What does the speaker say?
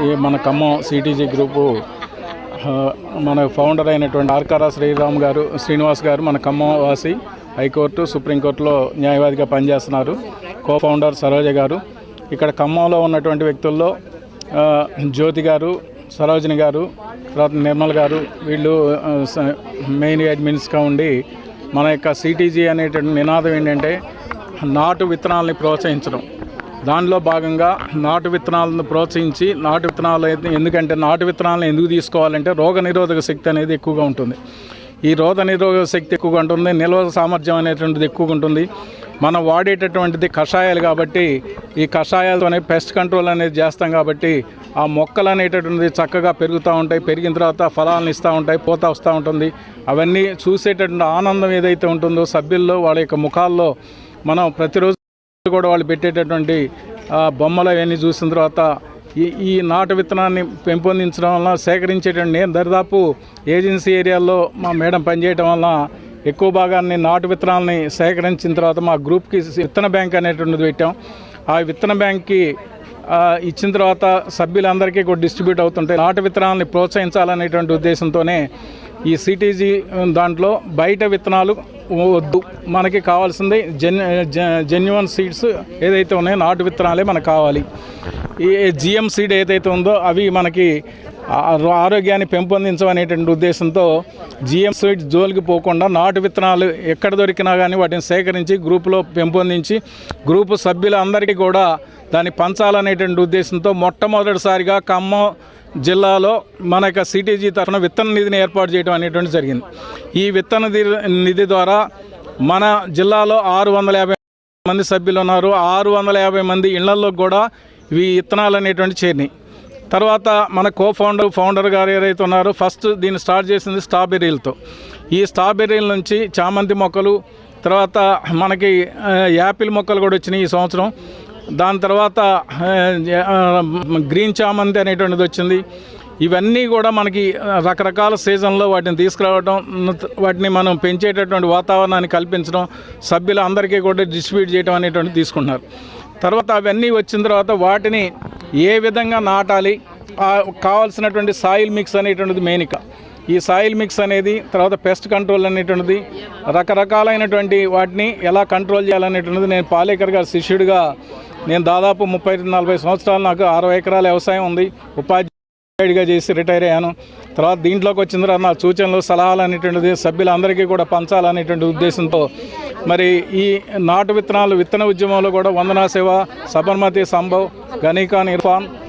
ఈ మన Khammam CTG group మన ఫౌండర్ అయినటువంటి ఆర్కారా శ్రీనివాస్ గారు మన ఖమ్మం వాసి, హైకోర్టు సుప్రీంకోర్టులో న్యాయవాదిగా పనిచేస్తున్నారు. కో ఫౌండర్ సరోజ గారు. ఇక్కడ ఖమ్మంలో ఉన్నటువంటి వ్యక్తుల్లో జ్యోతి గారు, సరోజిని గారు, తర్వాత నిర్మల్ గారు, వీళ్ళు మెయిన్ అడ్మిన్స్గా ఉండి మన యొక్క సిటీజీ అనేటువంటి నినాదం ఏంటంటే నాటు విత్తనాలని ప్రోత్సహించడం. దానిలో భాగంగా నాటు విత్తనాలను ప్రోత్సహించి నాటు విత్తనాలు ఎందుకంటే నాటు విత్తనాలను ఎందుకు తీసుకోవాలంటే రోగనిరోధక శక్తి అనేది ఎక్కువగా ఉంటుంది. ఈ రోగనిరోధక శక్తి ఎక్కువగా ఉంటుంది, నిల్వ సామర్థ్యం అనేటువంటిది ఎక్కువగా ఉంటుంది. మనం వాడేటటువంటిది కషాయాలు కాబట్టి ఈ కషాయాలతోనే పెస్ట్ కంట్రోల్ అనేది చేస్తాం కాబట్టి ఆ మొక్కలు అనేటటువంటిది చక్కగా పెరుగుతూ ఉంటాయి. పెరిగిన తర్వాత ఫలాలను ఇస్తూ ఉంటాయి, పూత వస్తూ ఉంటుంది. అవన్నీ చూసేటటువంటి ఆనందం ఏదైతే ఉంటుందో సభ్యుల్లో వాళ్ళ యొక్క ముఖాల్లో మనం ప్రతిరోజు కూడా వాళ్ళు పెట్టేటటువంటి బొమ్మలు అవన్నీ చూసిన తర్వాత ఈ నాటు విత్తనాన్ని పెంపొందించడం వల్ల సేకరించేటువంటి నేను దాదాపు ఏజెన్సీ ఏరియాల్లో మా మేడం పనిచేయడం వల్ల ఎక్కువ భాగాన్ని నాటు విత్తనాలని సేకరించిన తర్వాత మా గ్రూప్కి విత్తన బ్యాంక్ అనేటువంటిది పెట్టాం. ఆ విత్తన బ్యాంక్కి ఇచ్చిన తర్వాత సభ్యులందరికీ కూడా డిస్ట్రిబ్యూట్ అవుతుంటాయి. నాటు విత్తనాలని ప్రోత్సహించాలనేటువంటి ఉద్దేశంతోనే ఈ సిటీజీ దాంట్లో బయట విత్తనాలు వద్దు, మనకి కావాల్సింది జెన్యున్ సీడ్స్ ఏదైతే ఉన్నాయో నాటు విత్తనాలే మనకు కావాలి. ఈ జిఎం సీడ్ ఏదైతే ఉందో అవి మనకి ఆరోగ్యాన్ని పెంపొందించమనేటువంటి ఉద్దేశంతో జిఎం సీడ్స్ జోలికి పోకుండా నాటు విత్తనాలు ఎక్కడ దొరికినా కానీ వాటిని సేకరించి గ్రూపులో పెంపొందించి గ్రూపు సభ్యులందరికీ కూడా దాన్ని పంచాలనేటువంటి ఉద్దేశంతో మొట్టమొదటిసారిగా ఖమ్మం జిల్లాలో మన యొక్క సిటీజీ తరఫున విత్తన నిధిని ఏర్పాటు చేయడం అనేటువంటి జరిగింది. ఈ విత్తన నిధి ద్వారా మన జిల్లాలో 650 మంది సభ్యులు ఉన్నారు. 650 మంది ఇళ్లలో కూడా ఈ విత్తనాలు అనేటువంటి చేరినాయి. తర్వాత మన ఫౌండర్ గారు ఏదైతే ఉన్నారో ఫస్ట్ దీన్ని స్టార్ట్ చేసింది స్ట్రాబెర్రీలతో. ఈ స్ట్రాబెర్రీల నుంచి చామంతి మొక్కలు, తర్వాత మనకి యాపిల్ మొక్కలు కూడా వచ్చినాయి ఈ సంవత్సరం. దాని తర్వాత గ్రీన్ చామంతి అనేటువంటిది వచ్చింది. ఇవన్నీ కూడా మనకి రకరకాల సీజన్లో వాటిని తీసుకురావడం, వాటిని మనం పెంచేటటువంటి వాతావరణాన్ని కల్పించడం, సభ్యులు అందరికీ కూడా డిస్ట్రిబ్యూట్ చేయడం అనేటువంటిది తీసుకుంటున్నారు. తర్వాత అవన్నీ వచ్చిన తర్వాత వాటిని ఏ విధంగా నాటాలి, కావాల్సినటువంటి సాయిల్ మిక్స్ అనేటువంటిది మెయిన్గా. ఈ సాయిల్ మిక్స్ అనేది, తర్వాత పెస్ట్ కంట్రోల్ అనేటువంటిది, రకరకాలైనటువంటి వాటిని ఎలా కంట్రోల్ చేయాలనేటువంటిది నేను పాలేకర్ గారి శిష్యుడిగా నేను దాదాపు 30-40 సంవత్సరాలు, నాకు 60 ఎకరాల వ్యవసాయం ఉంది, ఉపాధ్యాయుడిగా చేసి రిటైర్ అయ్యాను. తర్వాత దీంట్లోకి వచ్చిన తర్వాత నా సూచనలు సలహాలు అనేటువంటిది సభ్యులందరికీ కూడా పంచాలనేటువంటి ఉద్దేశంతో మరి ఈ నాటు విత్తనాలు విత్తన ఉద్యమంలో కూడా వందనా సేవ, సబర్మతి సంభవ్, గనీఖాన్ ఇర్ఫాన్,